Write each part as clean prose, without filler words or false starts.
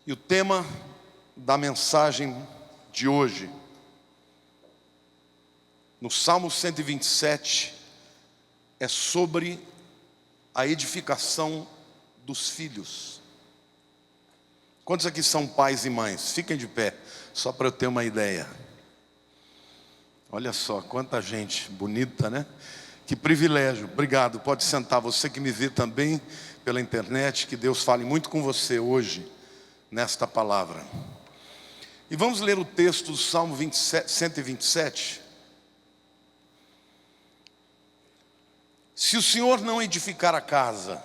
E o tema da mensagem de hoje, no Salmo 127, é sobre a edificação dos filhos. Quantos aqui são pais e mães? Fiquem de pé, só para eu ter uma ideia. Olha só, quanta gente bonita, né? Que privilégio, obrigado, pode sentar. Você que me vê também pela internet, que Deus fale muito com você hoje, nesta palavra. E vamos ler o texto do Salmo 127. Se o Senhor não edificar a casa,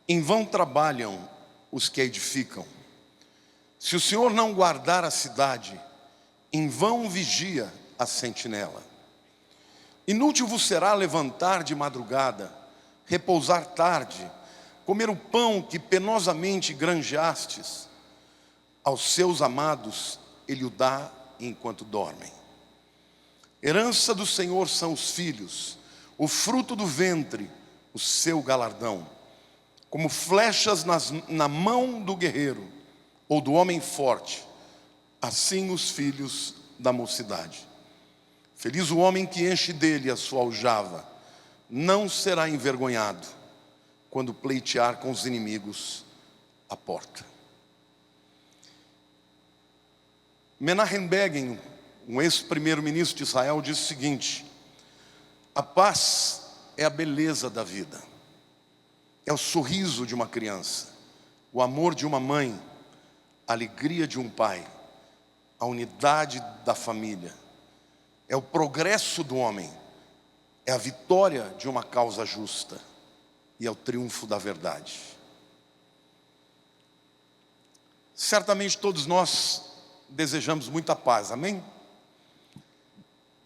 em vão trabalham os que a edificam. Se o Senhor não guardar a cidade, em vão vigia a sentinela. Inútil vos será levantar de madrugada, repousar tarde, comer o pão que penosamente granjeastes. Aos seus amados ele o dá enquanto dormem. Herança do Senhor são os filhos, o fruto do ventre, o seu galardão. Como flechas na mão do guerreiro ou do homem forte, assim os filhos da mocidade. Feliz o homem que enche dele a sua aljava, não será envergonhado quando pleitear com os inimigos a porta. Menahem Begin, um ex-primeiro-ministro de Israel, disse o seguinte: a paz é a beleza da vida, é o sorriso de uma criança, o amor de uma mãe, a alegria de um pai, a unidade da família, é o progresso do homem, é a vitória de uma causa justa e é o triunfo da verdade. Certamente todos nós desejamos muita paz, amém?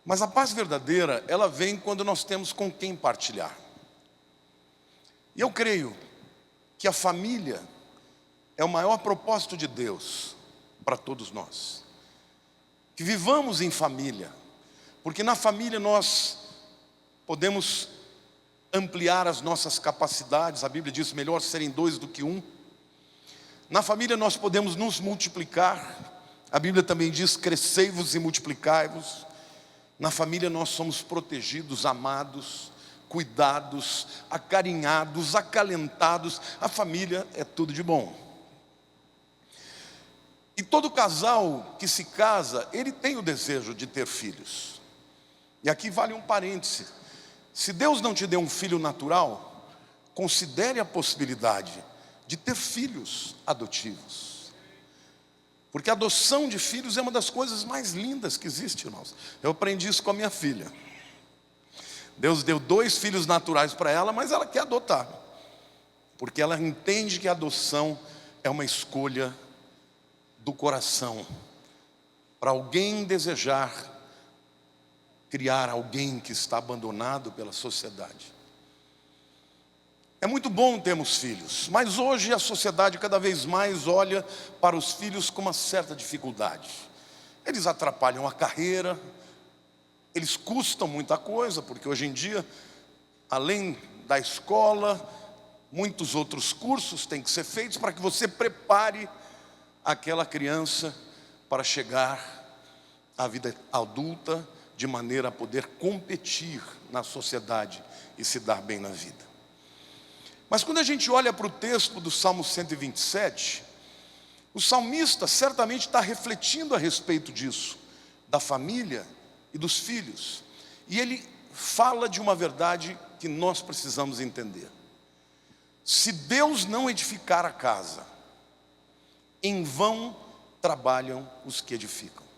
Mas a paz verdadeira, ela vem quando nós temos com quem partilhar. E eu creio que a família é o maior propósito de Deus para todos nós. Que vivamos em família, porque na família nós podemos ampliar as nossas capacidades. A Bíblia diz: melhor serem dois do que um. Na família nós podemos nos multiplicar. A Bíblia também diz: crescei-vos e multiplicai-vos. Na família nós somos protegidos, amados, cuidados, acarinhados, acalentados. A família é tudo de bom. E todo casal que se casa, ele tem o desejo de ter filhos. E aqui vale um parêntese: se Deus não te deu um filho natural, considere a possibilidade de ter filhos adotivos. Porque a adoção de filhos é uma das coisas mais lindas que existe, irmãos. Eu aprendi isso com a minha filha. Deus deu 2 filhos naturais para ela, mas ela quer adotar. Porque ela entende que a adoção é uma escolha do coração. Para alguém desejar criar alguém que está abandonado pela sociedade. É muito bom termos filhos, mas hoje a sociedade cada vez mais olha para os filhos com uma certa dificuldade. Eles atrapalham a carreira, eles custam muita coisa, porque hoje em dia, além da escola, muitos outros cursos têm que ser feitos para que você prepare aquela criança para chegar à vida adulta, de maneira a poder competir na sociedade e se dar bem na vida. Mas quando a gente olha para o texto do Salmo 127, o salmista certamente está refletindo a respeito disso, da família e dos filhos. E ele fala de uma verdade que nós precisamos entender. Se Deus não edificar a casa, em vão trabalham os que edificam.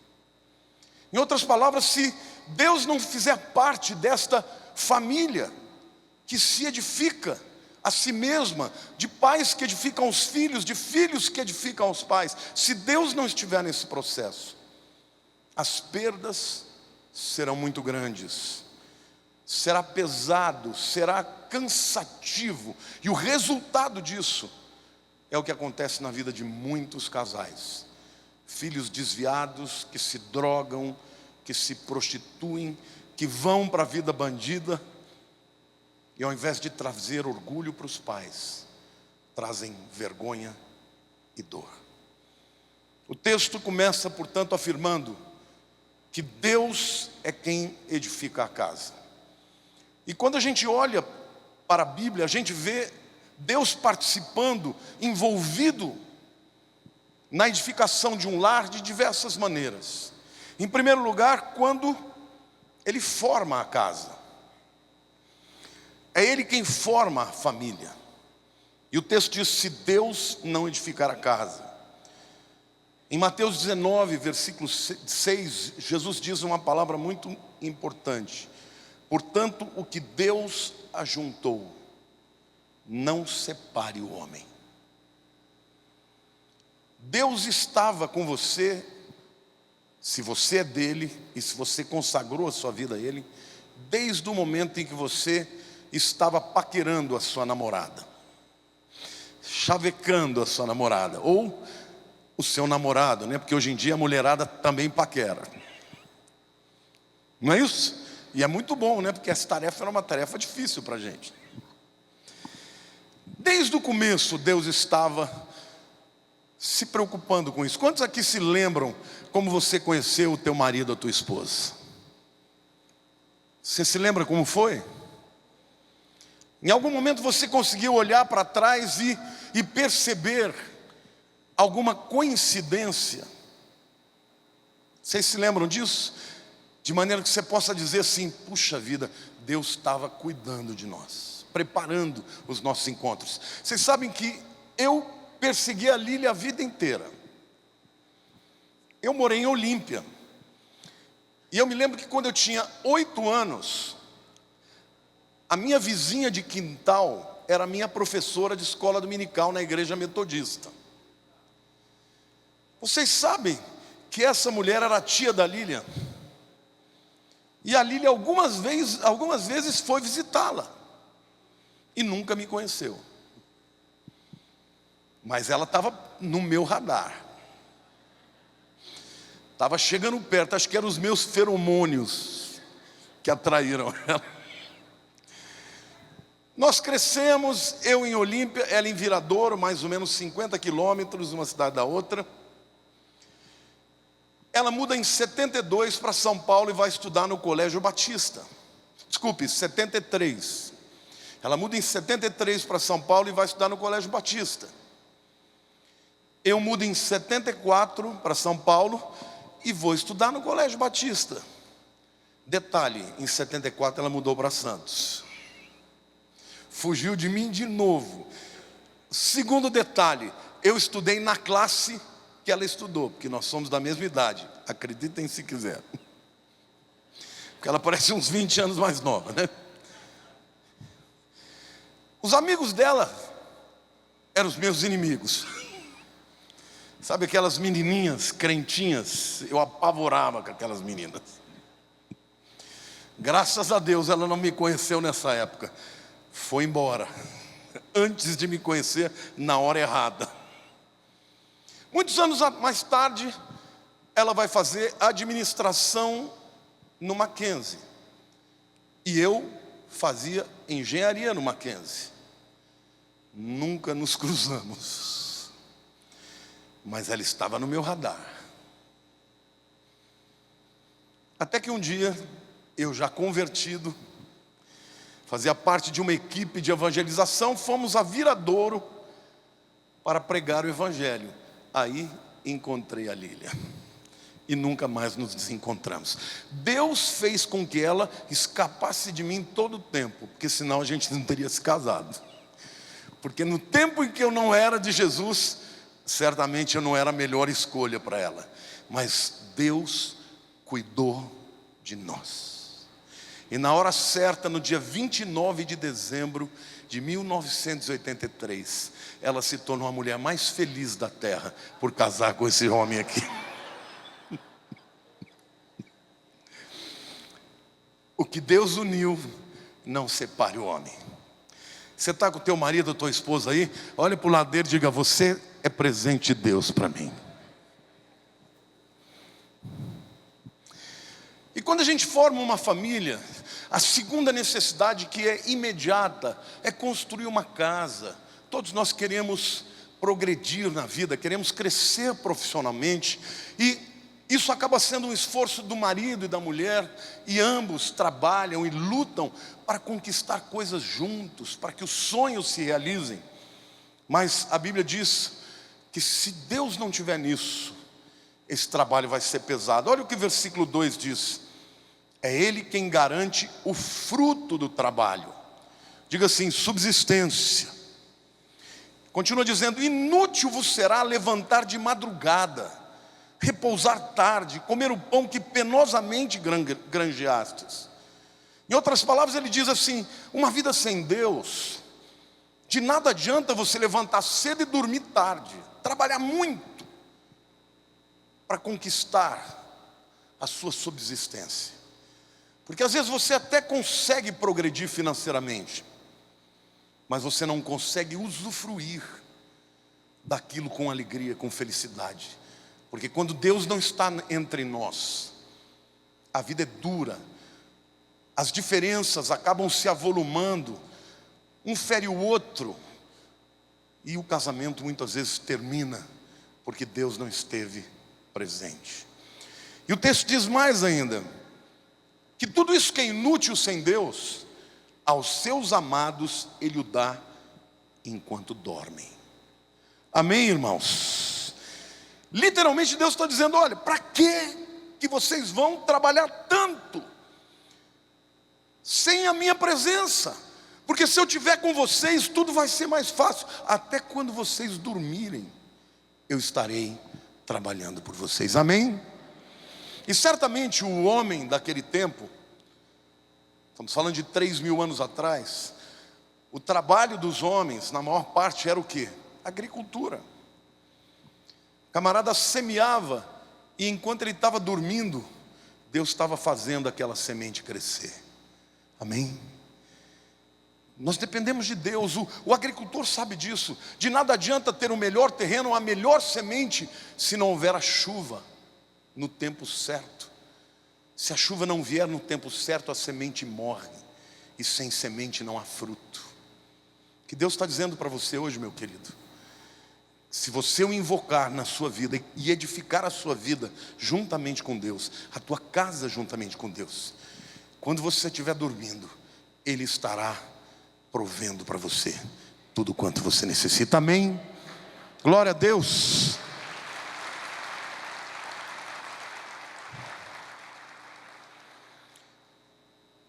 Em outras palavras, se Deus não fizer parte desta família que se edifica a si mesma, de pais que edificam os filhos, de filhos que edificam os pais, se Deus não estiver nesse processo, as perdas serão muito grandes, será pesado, será cansativo, e o resultado disso é o que acontece na vida de muitos casais. Filhos desviados, que se drogam, que se prostituem, que vão para a vida bandida, e ao invés de trazer orgulho para os pais, trazem vergonha e dor. O texto começa, portanto, afirmando que Deus é quem edifica a casa. E quando a gente olha para a Bíblia, a gente vê Deus participando, envolvido na edificação de um lar de diversas maneiras. Em primeiro lugar, quando Ele forma a casa. É Ele quem forma a família. E o texto diz: se Deus não edificar a casa. Em Mateus 19, versículo 6, Jesus diz uma palavra muito importante. Portanto, o que Deus ajuntou, não separe o homem. Deus estava com você, se você é dele e se você consagrou a sua vida a Ele, desde o momento em que você estava paquerando a sua namorada, chavecando a sua namorada, ou o seu namorado, né? Porque hoje em dia a mulherada também paquera. Não é isso? E é muito bom, né? Porque essa tarefa era uma tarefa difícil para a gente. Desde o começo Deus estava se preocupando com isso. Quantos aqui se lembram como você conheceu o teu marido ou a tua esposa? Você se lembra como foi? Em algum momento você conseguiu olhar para trás e perceber alguma coincidência? Vocês se lembram disso? De maneira que você possa dizer assim: puxa vida, Deus estava cuidando de nós, preparando os nossos encontros. Vocês sabem que eu persegui a Lília a vida inteira. Eu morei em Olímpia. E eu me lembro que quando eu tinha 8 anos, a minha vizinha de quintal era minha professora de escola dominical na igreja metodista. Vocês sabem que essa mulher era a tia da Lília? E a Lília algumas vezes foi visitá-la e nunca me conheceu. Mas ela estava no meu radar. Estava chegando perto, acho que eram os meus feromônios que atraíram ela. Nós crescemos, eu em Olímpia, ela em Viradouro, mais ou menos 50 quilômetros, uma cidade da outra. Ela muda em 72 para São Paulo e vai estudar no Colégio Batista. Desculpe, 73. Ela muda em 73 para São Paulo e vai estudar no Colégio Batista. Eu mudo em 74 para São Paulo e vou estudar no Colégio Batista. Detalhe, em 74 ela mudou para Santos. Fugiu de mim de novo. Segundo detalhe, eu estudei na classe que ela estudou, porque nós somos da mesma idade, acreditem se quiser. Porque ela parece uns 20 anos mais nova, né? Os amigos dela eram os meus inimigos. Sabe aquelas menininhas crentinhas? Eu apavorava com aquelas meninas. Graças a Deus ela não me conheceu nessa época. Foi embora, antes de me conhecer, na hora errada. Muitos anos mais tarde, ela vai fazer administração no Mackenzie. E eu fazia engenharia no Mackenzie. Nunca nos cruzamos. Mas ela estava no meu radar. Até que um dia, eu já convertido, fazia parte de uma equipe de evangelização, fomos a Viradouro para pregar o evangelho. Aí encontrei a Lília e nunca mais nos desencontramos. Deus fez com que ela escapasse de mim todo o tempo, porque senão a gente não teria se casado. Porque no tempo em que eu não era de Jesus, certamente eu não era a melhor escolha para ela. Mas Deus cuidou de nós. E na hora certa, no dia 29 de dezembro de 1983, ela se tornou a mulher mais feliz da terra por casar com esse homem aqui. O que Deus uniu, não separe o homem. Você está com o teu marido ou tua esposa aí? Olha para o lado dele e diga: você é presente de Deus para mim. E quando a gente forma uma família, a segunda necessidade, que é imediata, é construir uma casa. Todos nós queremos progredir na vida, queremos crescer profissionalmente, e isso acaba sendo um esforço do marido e da mulher, e ambos trabalham e lutam para conquistar coisas juntos, para que os sonhos se realizem. Mas a Bíblia diz que se Deus não estiver nisso, esse trabalho vai ser pesado. Olha o que o versículo 2 diz: é Ele quem garante o fruto do trabalho. Diga assim: subsistência. Continua dizendo: inútil vos será levantar de madrugada, repousar tarde, comer o pão que penosamente granjeastes. Em outras palavras, ele diz assim: uma vida sem Deus, de nada adianta você levantar cedo e dormir tarde, trabalhar muito para conquistar a sua subsistência. Porque às vezes você até consegue progredir financeiramente, mas você não consegue usufruir daquilo com alegria, com felicidade. Porque quando Deus não está entre nós, a vida é dura, as diferenças acabam se avolumando, um fere o outro, e o casamento muitas vezes termina, porque Deus não esteve presente. E o texto diz mais ainda, que tudo isso que é inútil sem Deus, aos seus amados Ele o dá enquanto dormem. Amém, irmãos? Literalmente Deus está dizendo: olha, para que vocês vão trabalhar tanto sem a minha presença? Porque se eu estiver com vocês, tudo vai ser mais fácil. Até quando vocês dormirem, eu estarei trabalhando por vocês. Amém? E certamente o homem daquele tempo, estamos falando de 3.000 anos atrás, o trabalho dos homens, na maior parte, era o quê? Agricultura. O camarada semeava, e enquanto ele estava dormindo, Deus estava fazendo aquela semente crescer. Amém? Nós dependemos de Deus, o agricultor sabe disso. De nada adianta ter o melhor terreno, a melhor semente, se não houver a chuva no tempo certo. Se a chuva não vier no tempo certo, a semente morre, e sem semente não há fruto. O que Deus está dizendo para você hoje, meu querido: se você o invocar na sua vida e edificar a sua vida juntamente com Deus, a tua casa juntamente com Deus, quando você estiver dormindo, Ele estará provendo para você tudo quanto você necessita. Amém? Glória a Deus.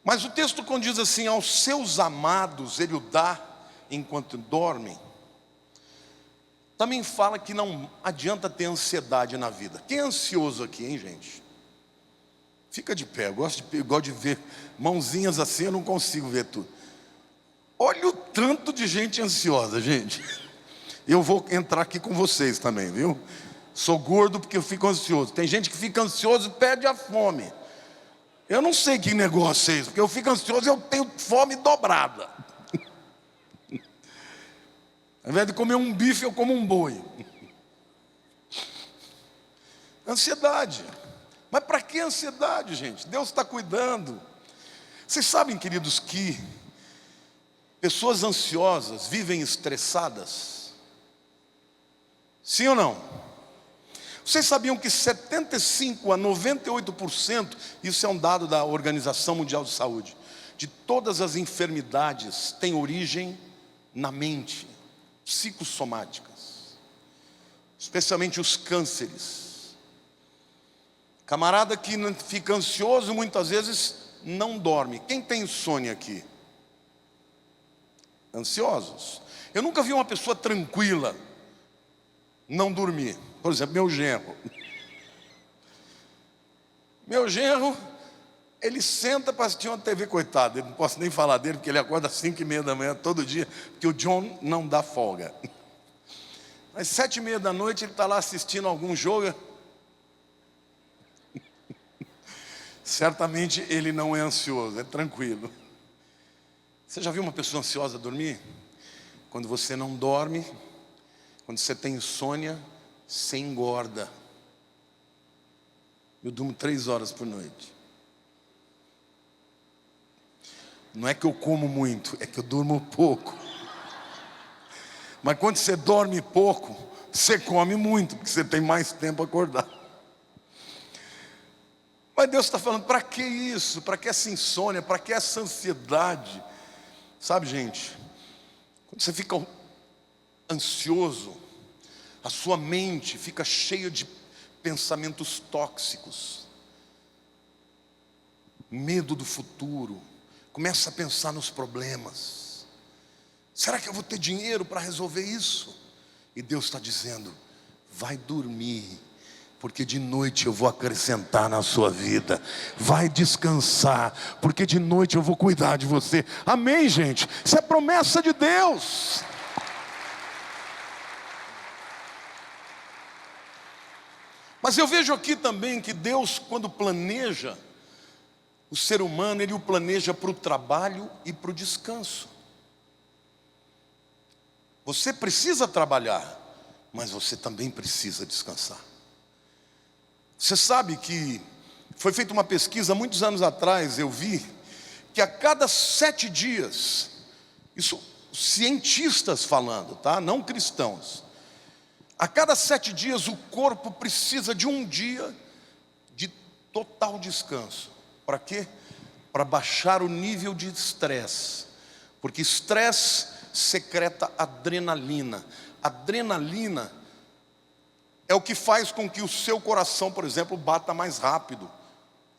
Mas o texto quando diz assim: aos seus amados Ele o dá enquanto dormem, também fala que não adianta ter ansiedade na vida. Quem é ansioso aqui, hein, gente? Fica de pé, eu gosto de ver mãozinhas assim, eu não consigo ver tudo. Olha o tanto de gente ansiosa, gente. Eu vou entrar aqui com vocês também, viu? Sou gordo porque eu fico ansioso. Tem gente que fica ansioso e perde a fome. Eu não sei que negócio é isso, porque eu fico ansioso e eu tenho fome dobrada. Ao invés de comer um bife, eu como um boi. Ansiedade. Mas para que ansiedade, gente? Deus está cuidando. Vocês sabem, queridos, que pessoas ansiosas vivem estressadas? Sim ou não? Vocês sabiam que 75 a 98%, isso é um dado da Organização Mundial de Saúde, de todas as enfermidades têm origem na mente, psicossomáticas, especialmente os cânceres. Camarada que fica ansioso muitas vezes não dorme. Quem tem insônia aqui? Ansiosos. Eu nunca vi uma pessoa tranquila não dormir. Por exemplo, meu genro. Meu genro, ele senta para assistir uma TV, coitado. Eu não posso nem falar dele, porque ele acorda às 5:30 da manhã todo dia, porque o John não dá folga. Às 7:30 da noite ele está lá assistindo algum jogo. Certamente ele não é ansioso, é tranquilo. Você já viu uma pessoa ansiosa dormir? Quando você não dorme, quando você tem insônia, você engorda. Eu durmo 3 horas por noite. Não é que eu como muito, é que eu durmo pouco. Mas quando você dorme pouco, você come muito, porque você tem mais tempo acordado. Mas Deus está falando, para que isso? Para que essa insônia? Para que essa ansiedade? Sabe, gente, quando você fica ansioso, a sua mente fica cheia de pensamentos tóxicos, medo do futuro, começa a pensar nos problemas. Será que eu vou ter dinheiro para resolver isso? E Deus está dizendo, vai dormir, porque de noite eu vou acrescentar na sua vida. Vai descansar, porque de noite eu vou cuidar de você. Amém, gente? Isso é promessa de Deus. Mas eu vejo aqui também que Deus, quando planeja o ser humano, Ele o planeja para o trabalho e para o descanso. Você precisa trabalhar, mas você também precisa descansar. Você sabe que foi feita uma pesquisa muitos anos atrás, eu vi, que a cada 7 dias, isso cientistas falando, tá? Não cristãos, a cada 7 dias o corpo precisa de um dia de total descanso. Para quê? Para baixar o nível de estresse, porque estresse secreta adrenalina. Adrenalina é o que faz com que o seu coração, por exemplo, bata mais rápido.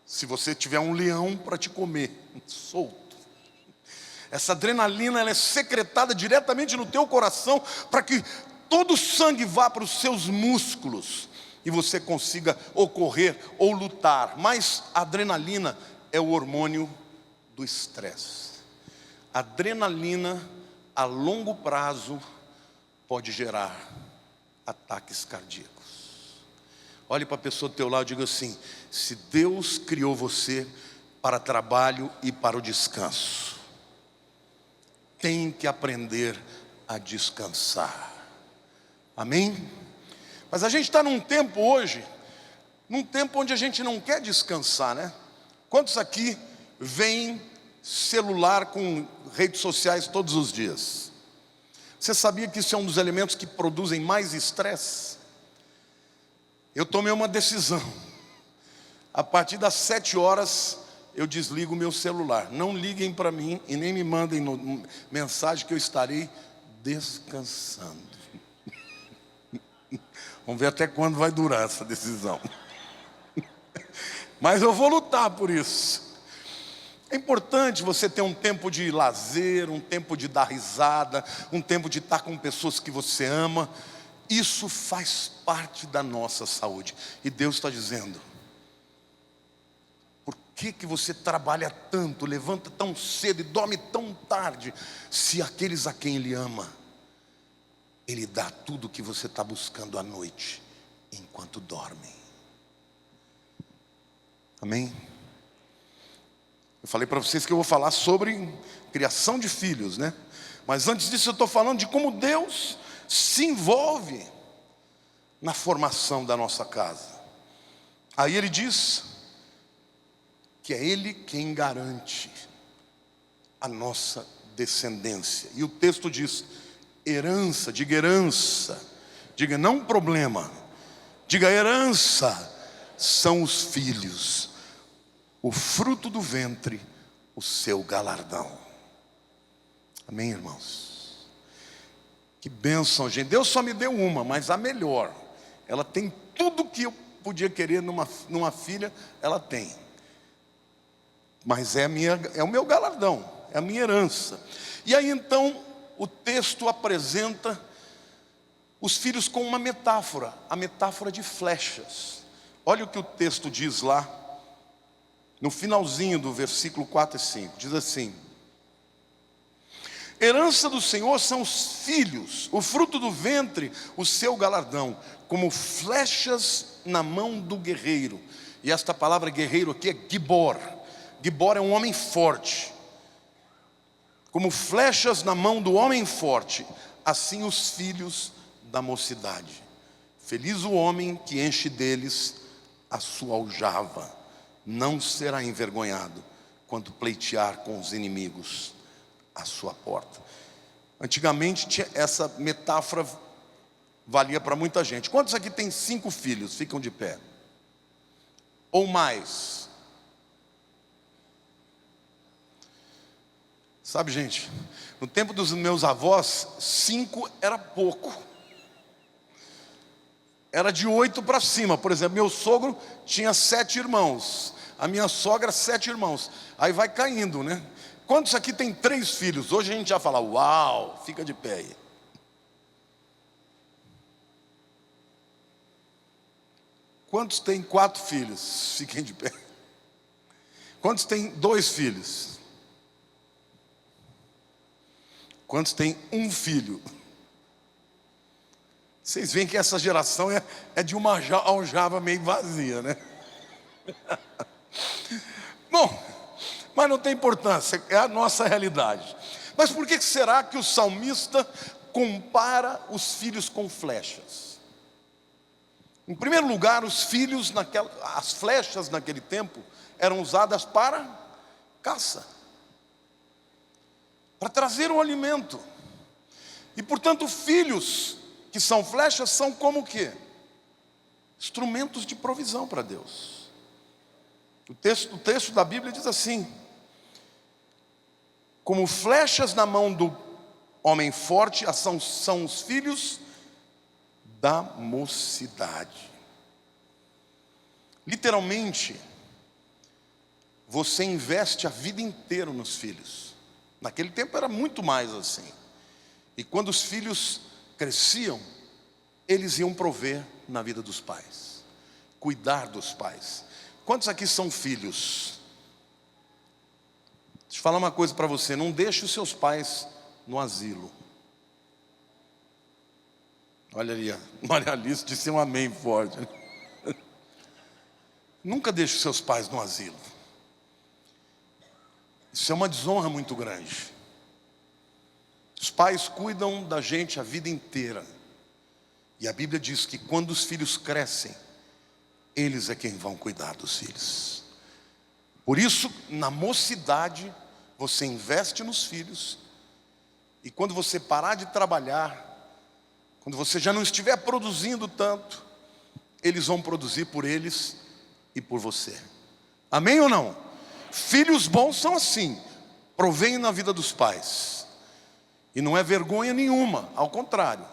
Se você tiver um leão para te comer, solto. Essa adrenalina, ela é secretada diretamente no teu coração, para que todo o sangue vá para os seus músculos e você consiga ou correr ou lutar. Mas a adrenalina é o hormônio do estresse. Adrenalina, a longo prazo, pode gerar ataques cardíacos. Olhe para a pessoa do teu lado e diga assim, se Deus criou você para trabalho e para o descanso, tem que aprender a descansar. Amém? Mas a gente está num tempo hoje, num tempo onde a gente não quer descansar, né? Quantos aqui veem celular com redes sociais todos os dias? Você sabia que isso é um dos elementos que produzem mais estresse? Eu tomei uma decisão. A partir das 7 horas eu desligo o meu celular. Não liguem para mim e nem me mandem mensagem, que eu estarei descansando. Vamos ver até quando vai durar essa decisão. Mas eu vou lutar por isso. É importante você ter um tempo de lazer, um tempo de dar risada, um tempo de estar com pessoas que você ama. Isso faz parte da nossa saúde. E Deus está dizendo, por que você trabalha tanto, levanta tão cedo e dorme tão tarde, se aqueles a quem Ele ama, Ele dá tudo o que você está buscando à noite, enquanto dormem. Amém? Eu falei para vocês que eu vou falar sobre criação de filhos, né? Mas antes disso eu estou falando de como Deus se envolve na formação da nossa casa. Aí Ele diz que é Ele quem garante a nossa descendência. E o texto diz, herança, diga não problema, diga herança, são os filhos, o fruto do ventre, o seu galardão. Amém, irmãos? Que bênção, gente. Deus só me deu uma, mas a melhor. Ela tem tudo que eu podia querer numa filha, ela tem. Mas é o meu galardão, é a minha herança. E aí então, o texto apresenta os filhos com uma metáfora, a metáfora de flechas. Olha o que o texto diz lá, no finalzinho do versículo 4 e 5, diz assim, herança do Senhor são os filhos, o fruto do ventre, o seu galardão, como flechas na mão do guerreiro. E esta palavra guerreiro aqui é Gibor. Gibor é um homem forte. Como flechas na mão do homem forte, assim os filhos da mocidade. Feliz o homem que enche deles a sua aljava, não será envergonhado quando pleitear com os inimigos à sua porta. Antigamente essa metáfora valia para muita gente. Quantos aqui tem 5 filhos? Ficam de pé. Ou mais. Sabe, gente, no tempo dos meus avós, 5 era pouco. Era de 8 para cima. Por exemplo, meu sogro tinha 7 irmãos. A minha sogra, 7 irmãos. Aí vai caindo, né? Quantos aqui tem 3 filhos? Hoje a gente já fala, uau, fica de pé aí. Quantos tem 4 filhos? Fiquem de pé. Quantos tem 2 filhos? Quantos tem 1 filho? Vocês veem que essa geração é de uma aljava meio vazia, né? Bom, mas não tem importância, é a nossa realidade. Mas por que será que o salmista compara os filhos com flechas? Em primeiro lugar, as flechas naquele tempo eram usadas para caça, para trazer o alimento. E portanto, filhos que são flechas são como o quê? Instrumentos de provisão para Deus. O texto da Bíblia diz assim: como flechas na mão do homem forte, são os filhos da mocidade. Literalmente, você investe a vida inteira nos filhos. Naquele tempo era muito mais assim. E quando os filhos cresciam, eles iam prover na vida dos pais, cuidar dos pais. Quantos aqui são filhos? Deixa eu falar uma coisa para você: não deixe os seus pais no asilo. Olha ali, olha ali, isso disse um amém forte. Nunca deixe os seus pais no asilo. Isso é uma desonra muito grande. Os pais cuidam da gente a vida inteira. E a Bíblia diz que quando os filhos crescem, eles é quem vão cuidar dos filhos. Por isso, na mocidade, você investe nos filhos. E quando você parar de trabalhar, quando você já não estiver produzindo tanto, eles vão produzir por eles e por você. Amém ou não? Filhos bons são assim, provêm na vida dos pais. E não é vergonha nenhuma, ao contrário.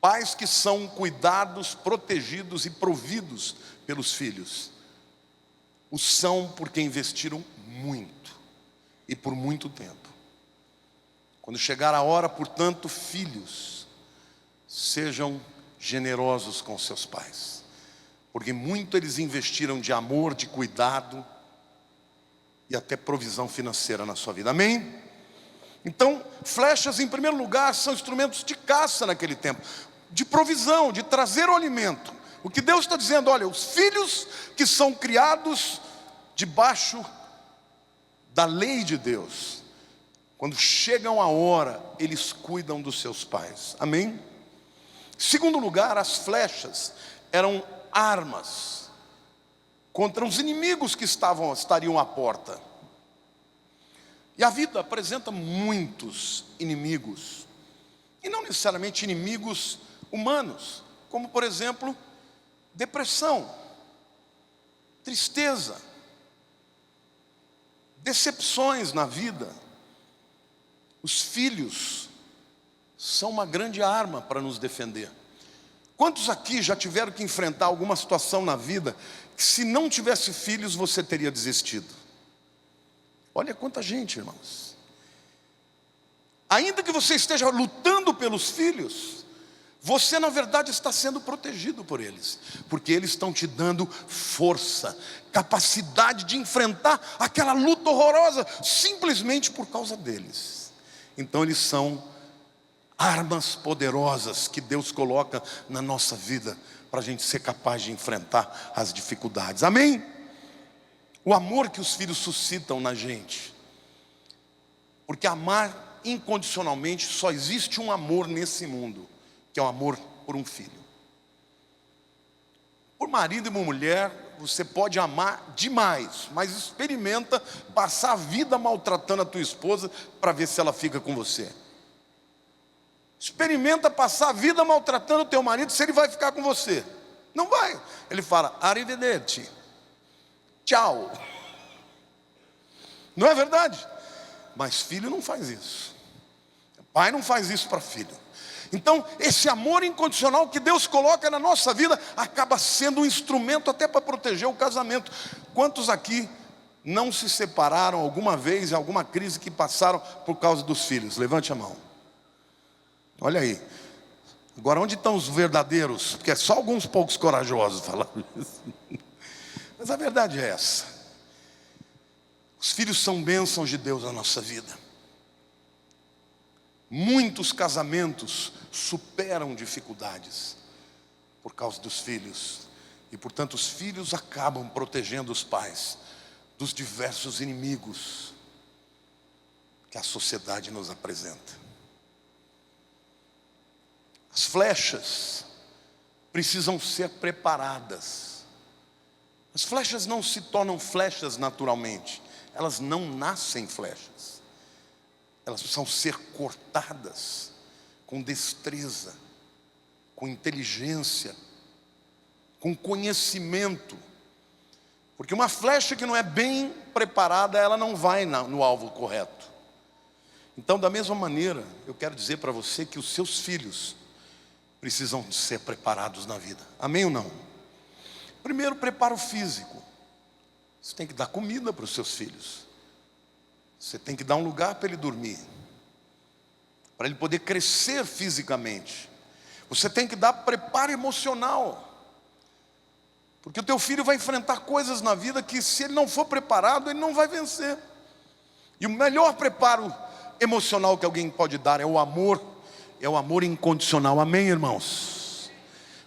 Pais que são cuidados, protegidos e providos pelos filhos, o são porque investiram muito e por muito tempo. Quando chegar a hora, portanto, filhos, sejam generosos com seus pais, porque muito eles investiram de amor, de cuidado e até provisão financeira na sua vida. Amém? Então, flechas, em primeiro lugar, são instrumentos de caça naquele tempo, de provisão, de trazer o alimento. O que Deus está dizendo: olha, os filhos que são criados debaixo da lei de Deus, quando chegam a hora, eles cuidam dos seus pais. Amém? Segundo lugar, as flechas eram armas contra os inimigos que estariam à porta. E a vida apresenta muitos inimigos, e não necessariamente inimigos humanos, como por exemplo, depressão, tristeza, decepções na vida. Os filhos são uma grande arma para nos defender. Quantos aqui já tiveram que enfrentar alguma situação na vida que, se não tivesse filhos, você teria desistido? Olha quanta gente, irmãos. Ainda que você esteja lutando pelos filhos, você na verdade está sendo protegido por eles, porque eles estão te dando força, capacidade de enfrentar aquela luta horrorosa, simplesmente por causa deles. Então eles são armas poderosas que Deus coloca na nossa vida, para a gente ser capaz de enfrentar as dificuldades. Amém? O amor que os filhos suscitam na gente, porque amar incondicionalmente, só existe um amor nesse mundo, que é o amor por um filho. Por marido e uma mulher, você pode amar demais, mas experimenta passar a vida maltratando a tua esposa para ver se ela fica com você. Experimenta passar a vida maltratando o teu marido, se ele vai ficar com você. Não vai. Ele fala, arrivederci, tchau. Não é verdade? Mas filho não faz isso. Pai não faz isso para filho. Então, esse amor incondicional que Deus coloca na nossa vida acaba sendo um instrumento até para proteger o casamento. Quantos aqui não se separaram alguma vez em alguma crise que passaram por causa dos filhos? Levante a mão. Olha aí. Agora, onde estão os verdadeiros? Porque é só alguns poucos corajosos falaram isso. Mas a verdade é essa. Os filhos são bênçãos de Deus na nossa vida. Muitos casamentos superam dificuldades por causa dos filhos. E portanto os filhos acabam protegendo os pais dos diversos inimigos que a sociedade nos apresenta. As flechas precisam ser preparadas. As flechas não se tornam flechas naturalmente. Elas não nascem flechas. Elas precisam ser cortadas com destreza, com inteligência, com conhecimento. Porque uma flecha que não é bem preparada, ela não vai no alvo correto. Então, da mesma maneira, eu quero dizer para você que os seus filhos precisam ser preparados na vida. Amém ou não? Primeiro, preparo físico. Você tem que dar comida para os seus filhos. Você tem que dar um lugar para ele dormir, para ele poder crescer fisicamente. Você tem que dar preparo emocional, porque o teu filho vai enfrentar coisas na vida que, se ele não for preparado, ele não vai vencer. E o melhor preparo emocional que alguém pode dar é o amor incondicional. Amém, irmãos?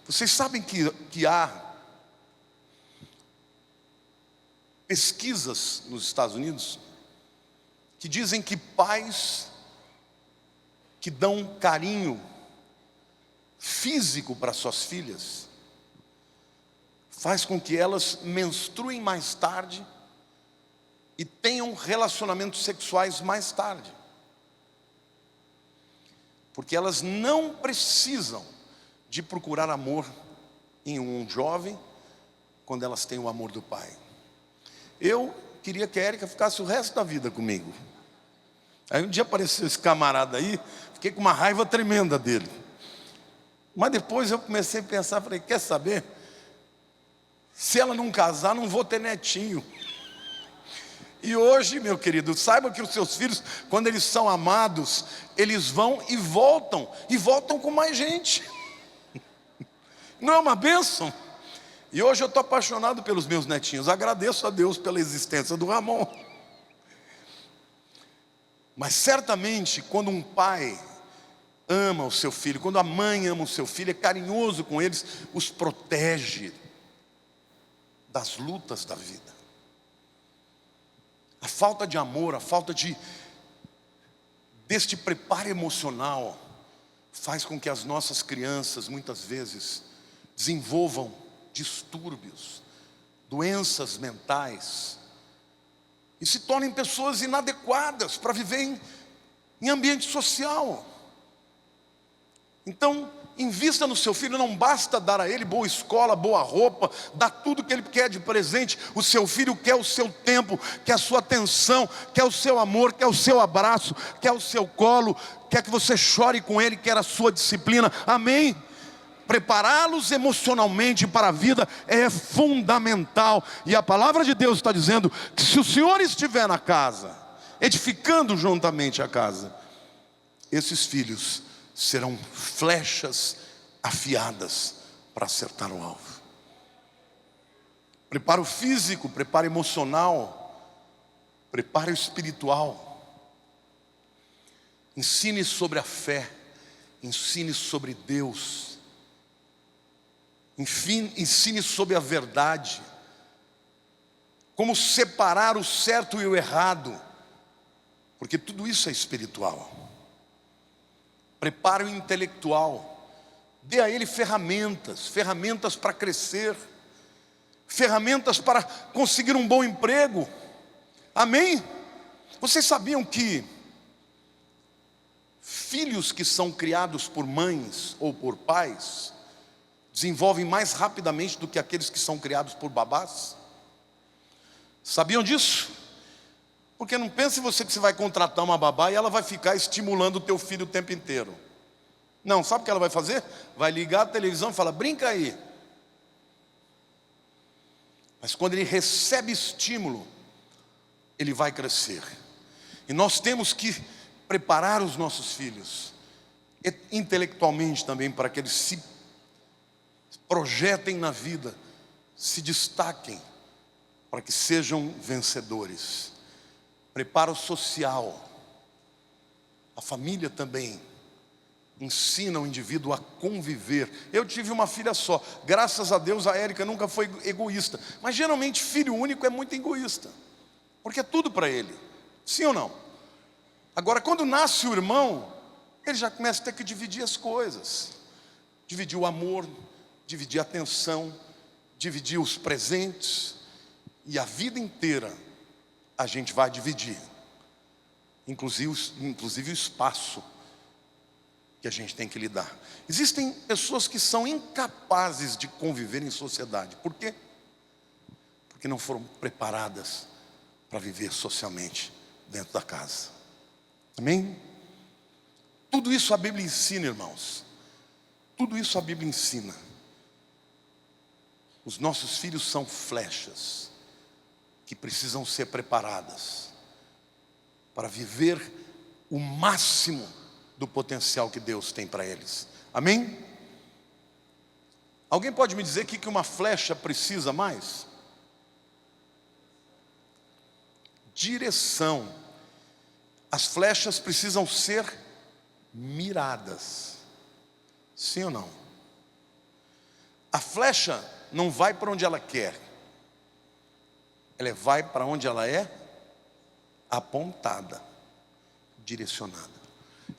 Vocês sabem que há pesquisas nos Estados Unidos que dizem que pais que dão carinho físico para suas filhas faz com que elas menstruem mais tarde e tenham relacionamentos sexuais mais tarde. Porque elas não precisam de procurar amor em um jovem quando elas têm o amor do pai. Eu queria que a Érica ficasse o resto da vida comigo. Aí um dia apareceu esse camarada aí, fiquei com uma raiva tremenda dele. Mas depois eu comecei a pensar, falei, quer saber? Se ela não casar, não vou ter netinho. E hoje, meu querido, saiba que os seus filhos, quando eles são amados, eles vão e voltam com mais gente. Não é uma bênção? E hoje eu estou apaixonado pelos meus netinhos. Agradeço a Deus pela existência do Ramon. Mas certamente, quando um pai ama o seu filho, quando a mãe ama o seu filho, é carinhoso com eles, os protege das lutas da vida. A falta de amor, a falta deste preparo emocional faz com que as nossas crianças, muitas vezes, desenvolvam distúrbios, doenças mentais, e se tornem pessoas inadequadas para viver em ambiente social. Então, invista no seu filho. Não basta dar a ele boa escola, boa roupa, dar tudo que ele quer de presente. O seu filho quer o seu tempo, quer a sua atenção, quer o seu amor, quer o seu abraço, quer o seu colo, quer que você chore com ele, quer a sua disciplina. Amém? Prepará-los emocionalmente para a vida é fundamental. E a palavra de Deus está dizendo que se o Senhor estiver na casa, edificando juntamente a casa, esses filhos serão flechas afiadas para acertar o alvo. Preparo físico, preparo emocional, preparo espiritual. Ensine sobre a fé, ensine sobre Deus. Enfim, ensine sobre a verdade, como separar o certo e o errado, porque tudo isso é espiritual. Preparo intelectual, dê a ele ferramentas para crescer, ferramentas para conseguir um bom emprego. Amém? Vocês sabiam que filhos que são criados por mães ou por pais desenvolvem mais rapidamente do que aqueles que são criados por babás? Sabiam disso? Porque não pense você que você vai contratar uma babá e ela vai ficar estimulando o teu filho o tempo inteiro. Não, sabe o que ela vai fazer? Vai ligar a televisão e falar, brinca aí. Mas quando ele recebe estímulo, ele vai crescer. E nós temos que preparar os nossos filhos, intelectualmente também, para que eles se projetem na vida, se destaquem, para que sejam vencedores. Preparo social. A família também ensina o indivíduo a conviver. Eu tive uma filha só. Graças a Deus a Érica nunca foi egoísta. Mas geralmente filho único é muito egoísta, porque é tudo para ele. Sim ou não? Agora quando nasce o irmão, ele já começa a ter que dividir as coisas. Dividir o amor, dividir a atenção, dividir os presentes. E a vida inteira a gente vai dividir, inclusive o espaço que a gente tem que lidar. Existem pessoas que são incapazes de conviver em sociedade. Por quê? Porque não foram preparadas para viver socialmente dentro da casa. Amém? Tudo isso a Bíblia ensina, irmãos. Tudo isso a Bíblia ensina. Os nossos filhos são flechas que precisam ser preparadas para viver o máximo do potencial que Deus tem para eles. Amém? Alguém pode me dizer que uma flecha precisa mais? Direção. As flechas precisam ser miradas. Sim ou não? A flecha não vai para onde ela quer. Ela vai para onde ela é apontada, direcionada.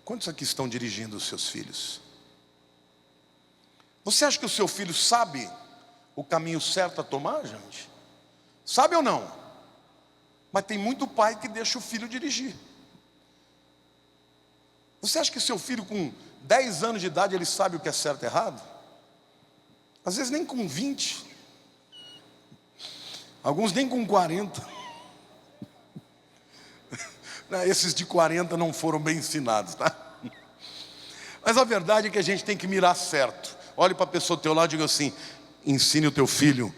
Quantos aqui estão dirigindo os seus filhos? Você acha que o seu filho sabe o caminho certo a tomar, gente? Sabe ou não? Mas tem muito pai que deixa o filho dirigir. Você acha que seu filho com 10 anos de idade ele sabe o que é certo e errado? Às vezes nem com 20. Alguns nem com 40. Esses de 40 não foram bem ensinados, tá? Mas a verdade é que a gente tem que mirar certo. Olhe para a pessoa do teu lado e diga assim: ensine o teu filho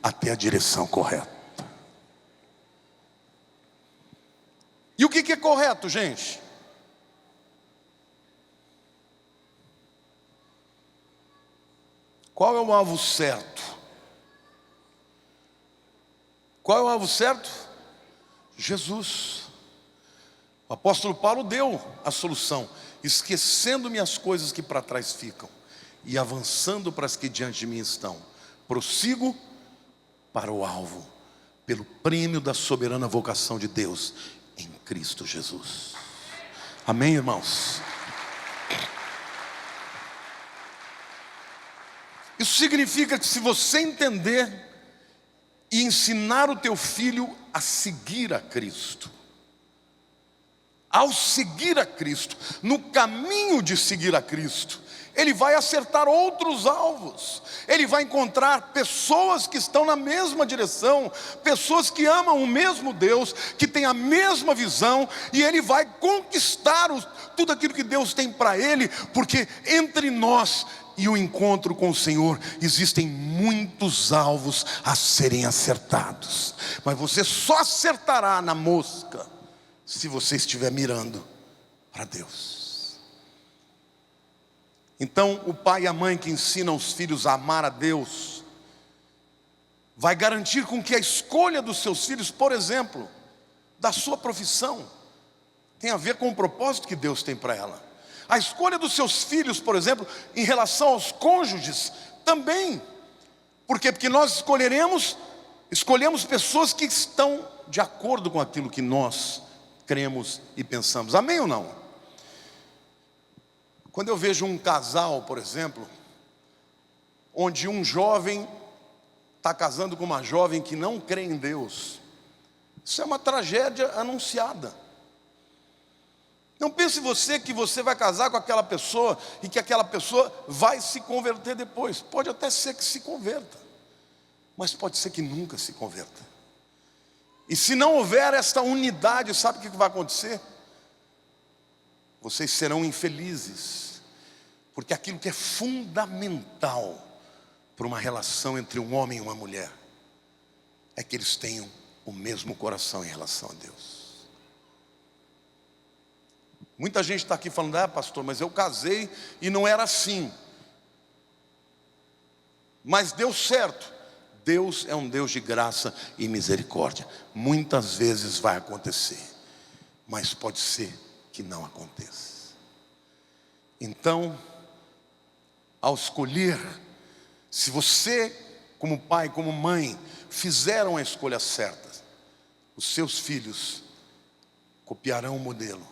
a ter a direção correta. E o que é correto, gente? Qual é o alvo certo? Qual é o alvo certo? Jesus. O apóstolo Paulo deu a solução: esquecendo-me as coisas que para trás ficam e avançando para as que diante de mim estão, prossigo para o alvo, pelo prêmio da soberana vocação de Deus em Cristo Jesus. Amém, irmãos? Isso significa que se você entender e ensinar o teu filho a seguir a Cristo, ao seguir a Cristo, no caminho de seguir a Cristo, ele vai acertar outros alvos. Ele vai encontrar pessoas que estão na mesma direção, pessoas que amam o mesmo Deus, que têm a mesma visão, e ele vai conquistar tudo aquilo que Deus tem para ele, porque entre nós e o encontro com o Senhor existem muitos alvos a serem acertados, mas você só acertará na mosca se você estiver mirando para Deus. Então o pai e a mãe que ensinam os filhos a amar a Deus vai garantir com que a escolha dos seus filhos, por exemplo, da sua profissão, tem a ver com o propósito que Deus tem para ela. A escolha dos seus filhos, por exemplo, em relação aos cônjuges, também. Por quê? Porque nós escolhemos pessoas que estão de acordo com aquilo que nós cremos e pensamos. Amém ou não? Quando eu vejo um casal, por exemplo, onde um jovem está casando com uma jovem que não crê em Deus, isso é uma tragédia anunciada. Não pense você que você vai casar com aquela pessoa e que aquela pessoa vai se converter depois. Pode até ser que se converta, mas pode ser que nunca se converta. E se não houver esta unidade, sabe o que vai acontecer? Vocês serão infelizes, porque aquilo que é fundamental para uma relação entre um homem e uma mulher é que eles tenham o mesmo coração em relação a Deus. Muita gente está aqui falando, pastor, mas eu casei e não era assim. Mas deu certo. Deus é um Deus de graça e misericórdia. Muitas vezes vai acontecer, mas pode ser que não aconteça. Então, ao escolher, se você, como pai, como mãe, fizeram a escolha certa, os seus filhos copiarão o modelo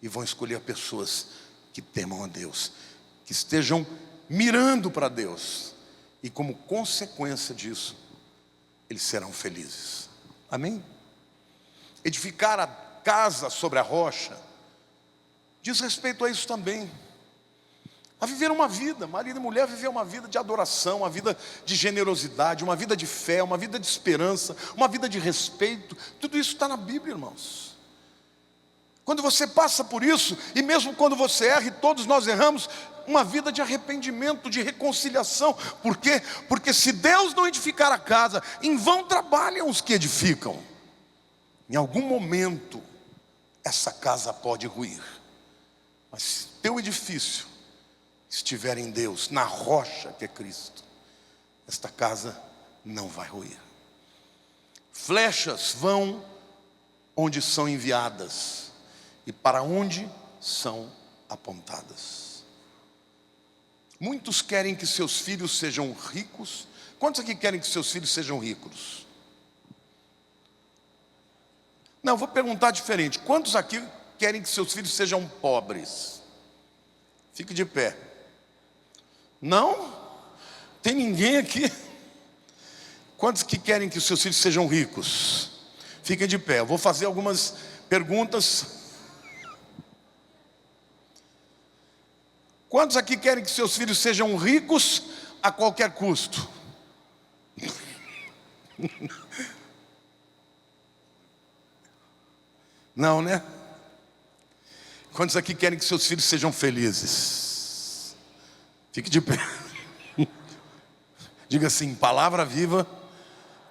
e vão escolher pessoas que temam a Deus, que estejam mirando para Deus, e como consequência disso, eles serão felizes. Amém? Edificar a casa sobre a rocha diz respeito a isso também, a viver uma vida, marido e mulher viver uma vida de adoração, uma vida de generosidade, uma vida de fé, uma vida de esperança, uma vida de respeito. Tudo isso está na Bíblia, irmãos. Quando você passa por isso, e mesmo quando você erra, e todos nós erramos, uma vida de arrependimento, de reconciliação. Por quê? Porque se Deus não edificar a casa, em vão trabalham os que edificam. Em algum momento, essa casa pode ruir. Mas se teu edifício estiver em Deus, na rocha que é Cristo, esta casa não vai ruir. Flechas vão onde são enviadas e para onde são apontadas. Muitos querem que seus filhos sejam ricos. Quantos aqui querem que seus filhos sejam ricos? Não, vou perguntar diferente. Quantos aqui querem que seus filhos sejam pobres? Fique de pé. Não? Tem ninguém aqui? Quantos que querem que os seus filhos sejam ricos? Fiquem de pé. Eu vou fazer algumas perguntas. Quantos aqui querem que seus filhos sejam ricos a qualquer custo? Não, né? Quantos aqui querem que seus filhos sejam felizes? Fique de pé. Diga assim, palavra viva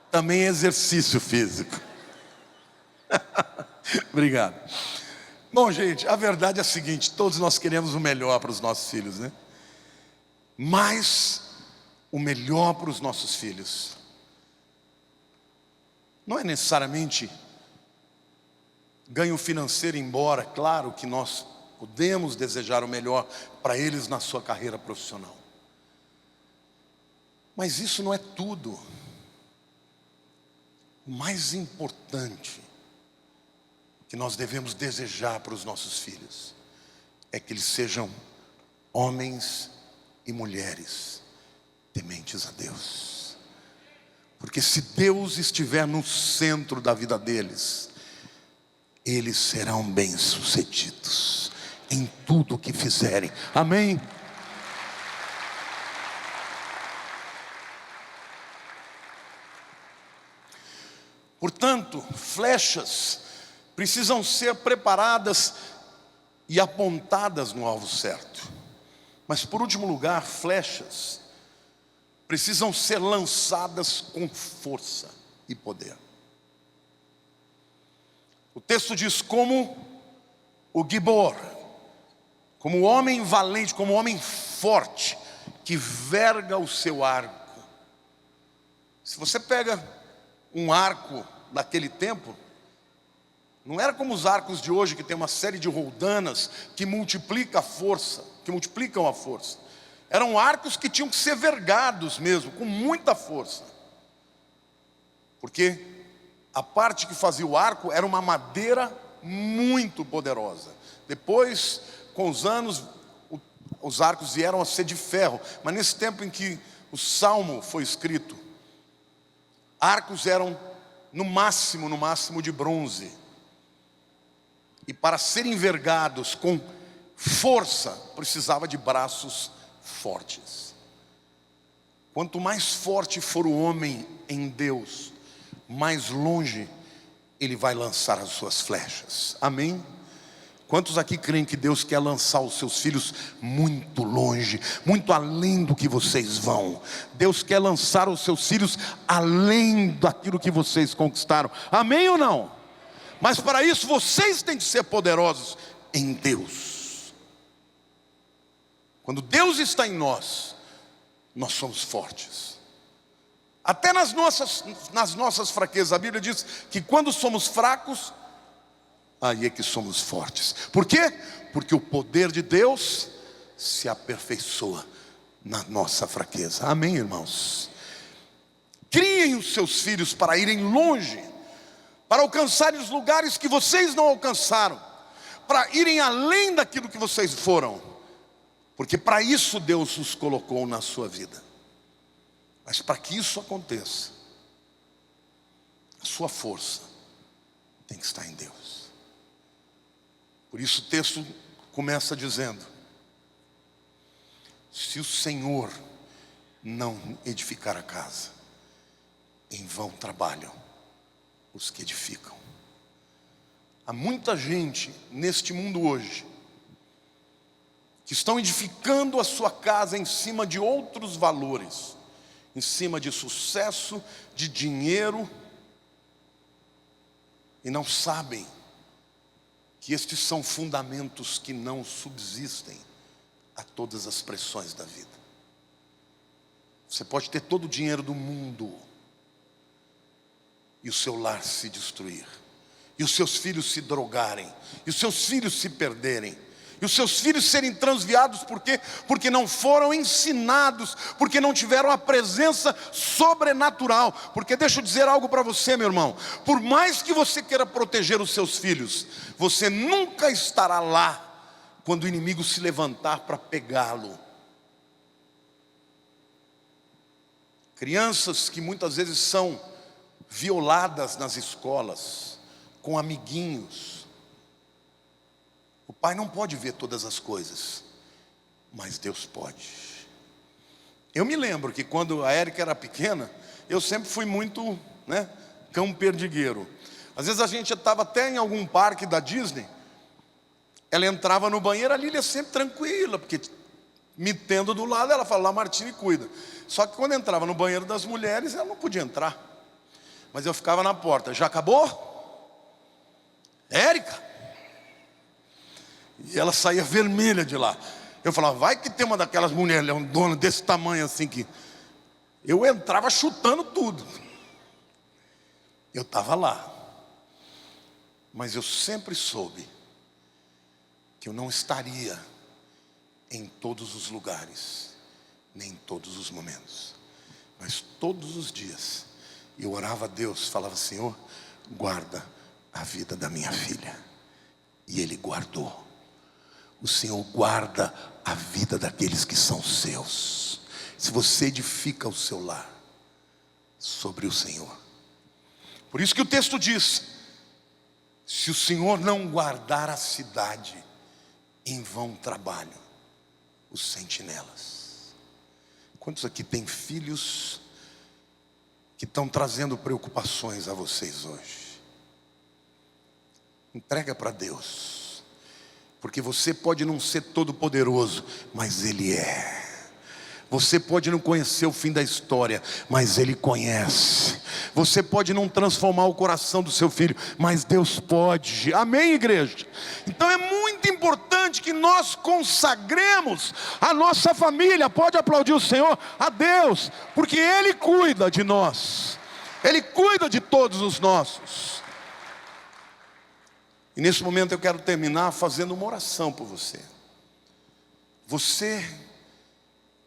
também é exercício físico. Obrigado. Bom, gente, a verdade é a seguinte: todos nós queremos o melhor para os nossos filhos, né? Mas o melhor para os nossos filhos não é necessariamente ganho financeiro, embora, claro que nós podemos desejar o melhor para eles na sua carreira profissional. Mas isso não é tudo. O mais importante que nós devemos desejar para os nossos filhos é que eles sejam homens e mulheres tementes a Deus. Porque se Deus estiver no centro da vida deles, eles serão bem-sucedidos em tudo o que fizerem. Amém? Portanto, flechas precisam ser preparadas e apontadas no alvo certo. Mas por último lugar, flechas precisam ser lançadas com força e poder. O texto diz: como o Gibor, como o homem valente, como o homem forte, que verga o seu arco. Se você pega um arco daquele tempo, não era como os arcos de hoje, que tem uma série de roldanas que multiplicam a força. Eram arcos que tinham que ser vergados mesmo, com muita força. Porque a parte que fazia o arco era uma madeira muito poderosa. Depois, com os anos, os arcos vieram a ser de ferro. Mas nesse tempo em que o Salmo foi escrito, arcos eram no máximo de bronze. E para serem envergados com força, precisava de braços fortes. Quanto mais forte for o homem em Deus, mais longe ele vai lançar as suas flechas. Amém? Quantos aqui creem que Deus quer lançar os seus filhos muito longe, muito além do que vocês vão? Deus quer lançar os seus filhos além daquilo que vocês conquistaram. Amém ou não? Mas para isso vocês têm que ser poderosos em Deus. Quando Deus está em nós, nós somos fortes. Até nas nossas fraquezas. A Bíblia diz que quando somos fracos, aí é que somos fortes. Por quê? Porque o poder de Deus se aperfeiçoa na nossa fraqueza. Amém, irmãos? Criem os seus filhos para irem longe, para alcançarem os lugares que vocês não alcançaram, para irem além daquilo que vocês foram, porque para isso Deus os colocou na sua vida. Mas para que isso aconteça, a sua força tem que estar em Deus. Por isso o texto começa dizendo: se o Senhor não edificar a casa, em vão trabalham os que edificam. Há muita gente neste mundo hoje que estão edificando a sua casa em cima de outros valores, em cima de sucesso, de dinheiro, e não sabem que estes são fundamentos que não subsistem a todas as pressões da vida. Você pode ter todo o dinheiro do mundo e o seu lar se destruir, e os seus filhos se drogarem, e os seus filhos se perderem, e os seus filhos serem transviados. Por quê? Porque não foram ensinados, porque não tiveram a presença sobrenatural. Porque deixa eu dizer algo para você, meu irmão: por mais que você queira proteger os seus filhos, você nunca estará lá quando o inimigo se levantar para pegá-lo. Crianças que muitas vezes são violadas nas escolas, com amiguinhos. O pai não pode ver todas as coisas, mas Deus pode. Eu me lembro que quando a Érica era pequena, eu sempre fui muito, cão perdigueiro. Às vezes a gente estava até em algum parque da Disney, ela entrava no banheiro, a Lília sempre tranquila, porque me tendo do lado, ela fala: lá, Martini, cuida. Só que quando entrava no banheiro das mulheres, ela não podia entrar. Mas eu ficava na porta: já acabou? Érica? E ela saía vermelha de lá. Eu falava: vai que tem uma daquelas mulheres, dona desse tamanho assim que... Eu entrava chutando tudo. Eu estava lá. Mas eu sempre soube que eu não estaria em todos os lugares, nem em todos os momentos. Mas todos os dias eu orava a Deus, falava: Senhor, guarda a vida da minha filha. E Ele guardou. O Senhor guarda a vida daqueles que são seus. Se você edifica o seu lar sobre o Senhor. Por isso que o texto diz: se o Senhor não guardar a cidade, em vão trabalham os sentinelas. Quantos aqui têm filhos que estão trazendo preocupações a vocês hoje? Entrega para Deus. Porque você pode não ser todo poderoso, mas Ele é. Você pode não conhecer o fim da história, mas Ele conhece. Você pode não transformar o coração do seu filho, mas Deus pode. Amém, igreja? Então é muito importante que nós consagremos a nossa família. Pode aplaudir o Senhor, a Deus, porque Ele cuida de nós. Ele cuida de todos os nossos. E nesse momento eu quero terminar fazendo uma oração por você. Você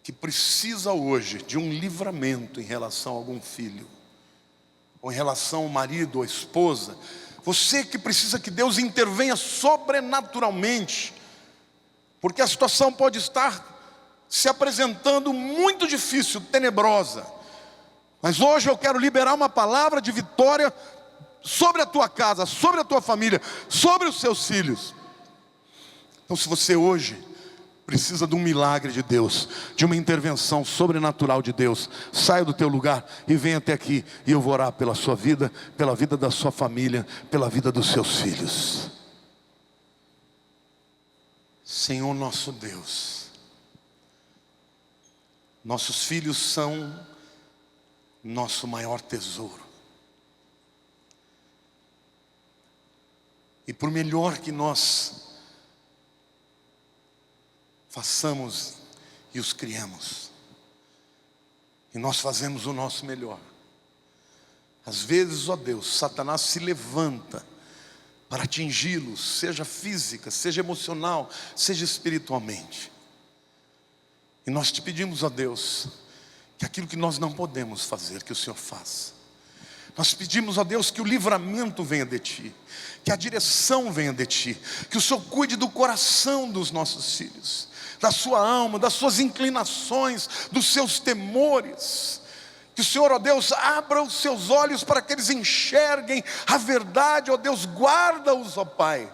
que precisa hoje de um livramento em relação a algum filho, ou em relação ao marido ou esposa. Você que precisa que Deus intervenha sobrenaturalmente, porque a situação pode estar se apresentando muito difícil, tenebrosa. Mas hoje eu quero liberar uma palavra de vitória sobre a tua casa, sobre a tua família, sobre os seus filhos. Então, se você hoje precisa de um milagre de Deus, de uma intervenção sobrenatural de Deus, saia do teu lugar e venha até aqui, e eu vou orar pela sua vida, pela vida da sua família, pela vida dos seus filhos. Senhor nosso Deus, nossos filhos são nosso maior tesouro. E por melhor que nós façamos e os criamos, e nós fazemos o nosso melhor, às vezes, ó Deus, Satanás se levanta para atingi-los, seja física, seja emocional, seja espiritualmente. E nós te pedimos, ó Deus, que aquilo que nós não podemos fazer, que o Senhor faça. Nós pedimos a Deus que o livramento venha de Ti, que a direção venha de Ti, que o Senhor cuide do coração dos nossos filhos, da sua alma, das suas inclinações, dos seus temores. Que o Senhor, ó Deus, abra os seus olhos para que eles enxerguem a verdade, ó Deus, guarda-os, ó Pai,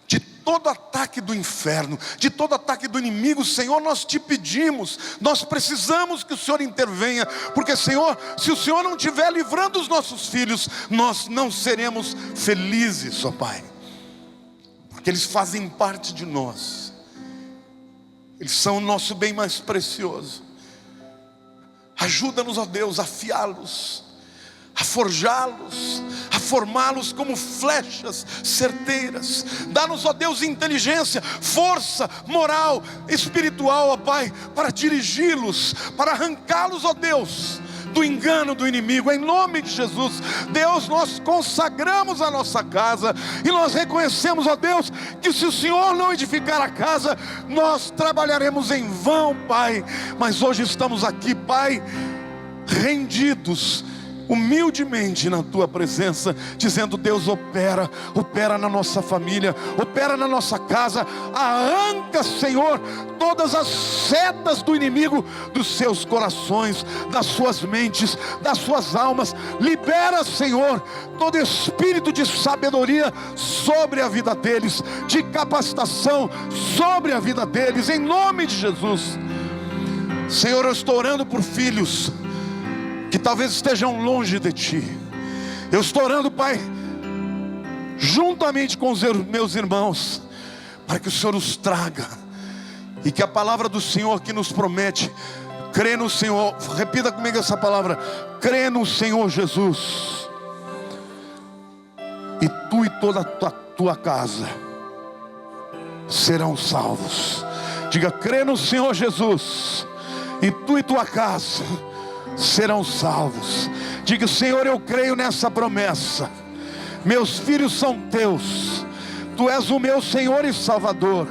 de todo ataque do inferno, de todo ataque do inimigo. Senhor, nós te pedimos, nós precisamos que o Senhor intervenha, porque, Senhor, se o Senhor não estiver livrando os nossos filhos, nós não seremos felizes, ó Pai, porque eles fazem parte de nós, eles são o nosso bem mais precioso. Ajuda-nos, ó Deus, a afiá-los, a forjá-los, a formá-los como flechas certeiras. Dá-nos, ó Deus, inteligência, força, moral, espiritual, ó Pai, para dirigi-los, para arrancá-los, ó Deus, do engano do inimigo, em nome de Jesus. Deus, nós consagramos a nossa casa, e nós reconhecemos, ó Deus, que se o Senhor não edificar a casa, nós trabalharemos em vão, Pai. Mas hoje estamos aqui, Pai, rendidos, humildemente na Tua presença, dizendo: Deus, opera na nossa família, opera na nossa casa, arranca, Senhor, todas as setas do inimigo dos seus corações, das suas mentes, das suas almas. Libera, Senhor, todo espírito de sabedoria sobre a vida deles, de capacitação sobre a vida deles, em nome de Jesus. Senhor, eu estou orando por filhos que talvez estejam longe de Ti. Eu estou orando, Pai, juntamente com os meus irmãos, para que o Senhor os traga, e que a palavra do Senhor que nos promete, crê no Senhor, repita comigo essa palavra: crê no Senhor Jesus, e tu e toda a tua casa serão salvos. Diga: crê no Senhor Jesus, e tu e tua casa serão salvos. Diga: Senhor, eu creio nessa promessa. Meus filhos são teus, tu és o meu Senhor e Salvador.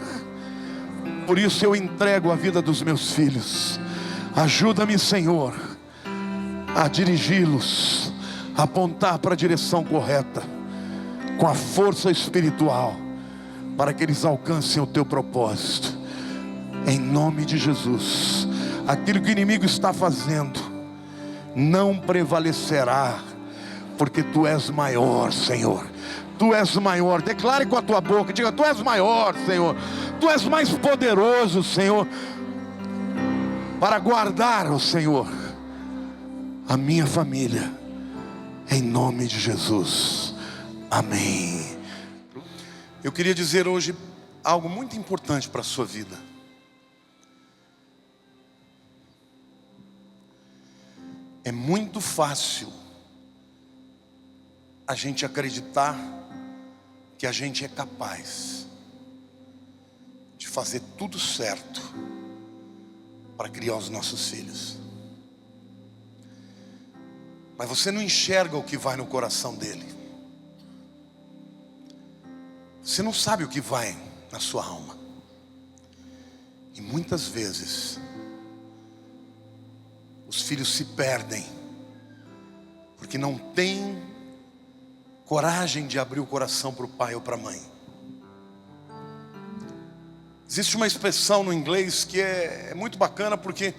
Por isso eu entrego a vida dos meus filhos. Ajuda-me, Senhor, a dirigi-los, a apontar para a direção correta, com a força espiritual, para que eles alcancem o teu propósito, em nome de Jesus. Aquilo que o inimigo está fazendo não prevalecerá, porque tu és maior, Senhor. Tu és maior. Declare com a tua boca, diga: tu és maior, Senhor. Tu és mais poderoso, Senhor, para guardar, ó Senhor, a minha família, em nome de Jesus. Amém. Eu queria dizer hoje algo muito importante para a sua vida. É muito fácil a gente acreditar que a gente é capaz de fazer tudo certo para criar os nossos filhos. Mas você não enxerga o que vai no coração dele. Você não sabe o que vai na sua alma. E muitas vezes os filhos se perdem porque não tem coragem de abrir o coração para o pai ou para a mãe. Existe uma expressão no inglês que é muito bacana, porque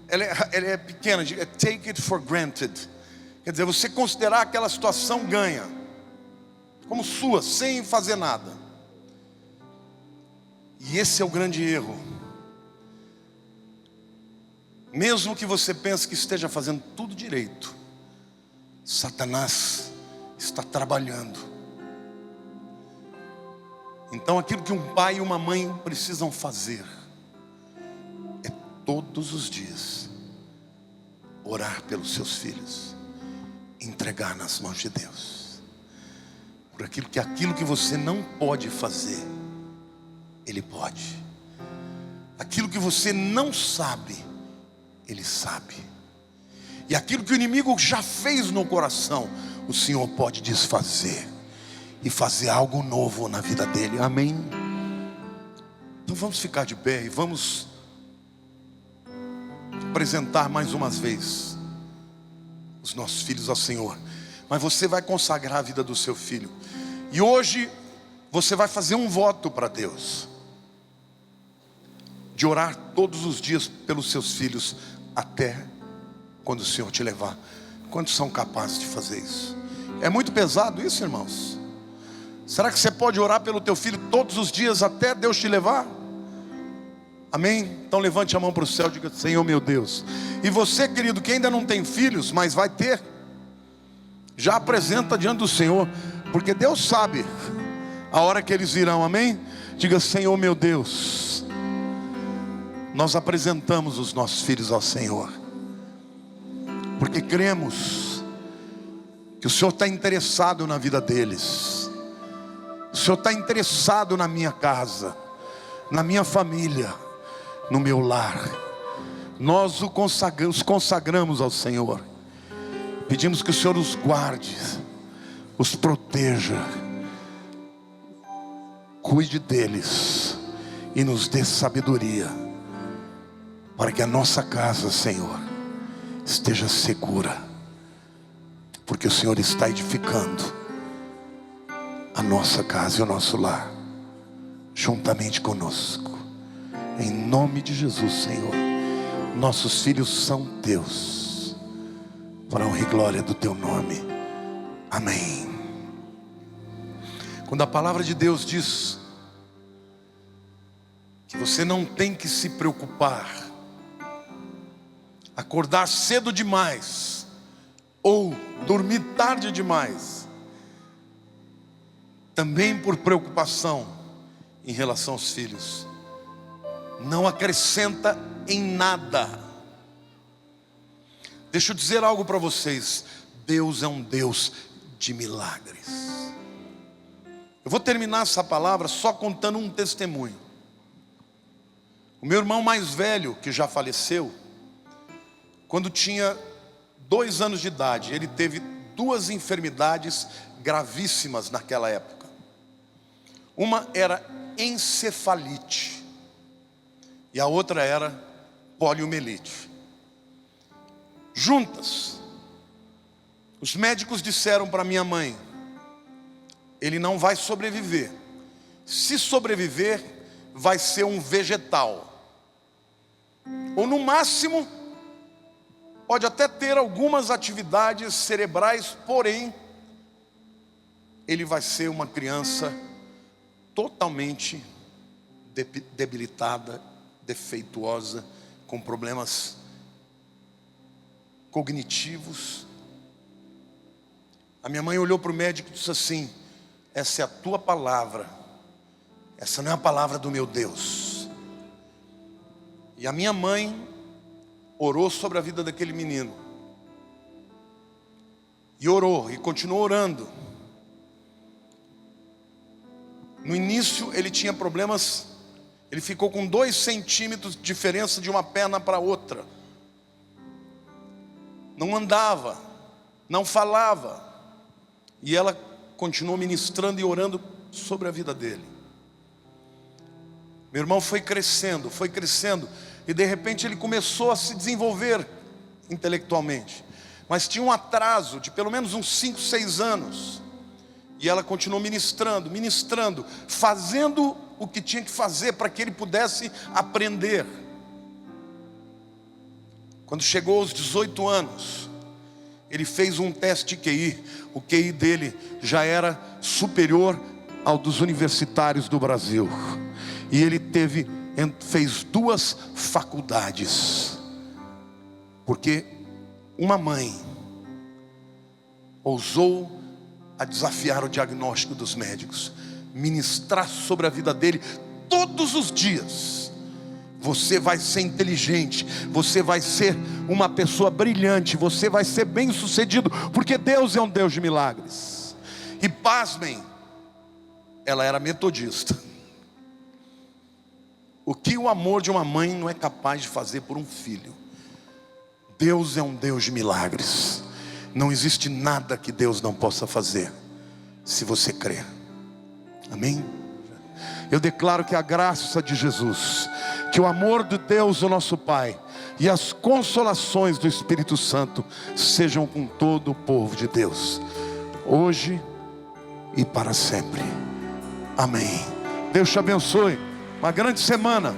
ela é pequena, take it for granted. Quer dizer, você considerar aquela situação ganha, como sua, sem fazer nada. E esse é o grande erro. Mesmo que você pense que esteja fazendo tudo direito, Satanás está trabalhando. Então aquilo que um pai e uma mãe precisam fazer é todos os dias orar pelos seus filhos, entregar nas mãos de Deus. Por aquilo que você não pode fazer, Ele pode. Aquilo que você não sabe, Ele sabe. E aquilo que o inimigo já fez no coração, o Senhor pode desfazer e fazer algo novo na vida dele. Amém? Então vamos ficar de pé e vamos apresentar mais uma vez os nossos filhos ao Senhor. Mas você vai consagrar a vida do seu filho. E hoje você vai fazer um voto para Deus, de orar todos os dias pelos seus filhos, até quando o Senhor te levar. Quantos são capazes de fazer isso? É muito pesado isso, irmãos? Será que você pode orar pelo teu filho todos os dias até Deus te levar? Amém? Então levante a mão para o céu e diga: Senhor meu Deus. E você, querido, que ainda não tem filhos, mas vai ter, já apresenta diante do Senhor, porque Deus sabe a hora que eles virão. Amém? Diga: Senhor meu Deus, nós apresentamos os nossos filhos ao Senhor, porque cremos que o Senhor está interessado na vida deles. O Senhor está interessado na minha casa, na minha família, no meu lar. Nós os consagramos ao Senhor. Pedimos que o Senhor os guarde, os proteja, cuide deles e nos dê sabedoria, para que a nossa casa, Senhor, esteja segura, porque o Senhor está edificando a nossa casa e o nosso lar, juntamente conosco. Em nome de Jesus, Senhor, nossos filhos são teus, para a honra e glória do teu nome. Amém. Quando a palavra de Deus diz que você não tem que se preocupar, acordar cedo demais ou dormir tarde demais, também por preocupação em relação aos filhos, não acrescenta em nada. Deixa eu dizer algo para vocês: Deus é um Deus de milagres. Eu vou terminar essa palavra só contando um testemunho. O meu irmão mais velho, que já faleceu, quando tinha 2 anos de idade, ele teve 2 enfermidades gravíssimas naquela época. Uma era encefalite e a outra era poliomielite. Juntas. Os médicos disseram para minha mãe: ele não vai sobreviver. Se sobreviver, vai ser um vegetal. Ou no máximo, pode até ter algumas atividades cerebrais, porém, ele vai ser uma criança totalmente debilitada, defeituosa, com problemas cognitivos. A minha mãe olhou para o médico e disse assim: essa é a tua palavra, essa não é a palavra do meu Deus. E a minha mãe orou sobre a vida daquele menino, e orou, e continuou orando. No início ele tinha problemas, ele ficou com 2 centímetros de diferença de uma perna para outra. Não andava, não falava. E ela continuou ministrando e orando sobre a vida dele. Meu irmão foi crescendo, e de repente ele começou a se desenvolver intelectualmente. Mas tinha um atraso de pelo menos uns 5, 6 anos. E ela continuou ministrando, fazendo o que tinha que fazer para que ele pudesse aprender. Quando chegou aos 18 anos, ele fez um teste de QI. O QI dele já era superior ao dos universitários do Brasil. E ele fez 2 faculdades. Porque uma mãe ousou a desafiar o diagnóstico dos médicos, ministrar sobre a vida dele todos os dias: você vai ser inteligente, você vai ser uma pessoa brilhante, você vai ser bem sucedido, porque Deus é um Deus de milagres. E pasmem, ela era metodista. O que o amor de uma mãe não é capaz de fazer por um filho? Deus é um Deus de milagres. Não existe nada que Deus não possa fazer, se você crer. Amém? Eu declaro que a graça de Jesus, que o amor de Deus, o nosso Pai, e as consolações do Espírito Santo sejam com todo o povo de Deus, hoje e para sempre. Amém. Deus te abençoe. Uma grande semana.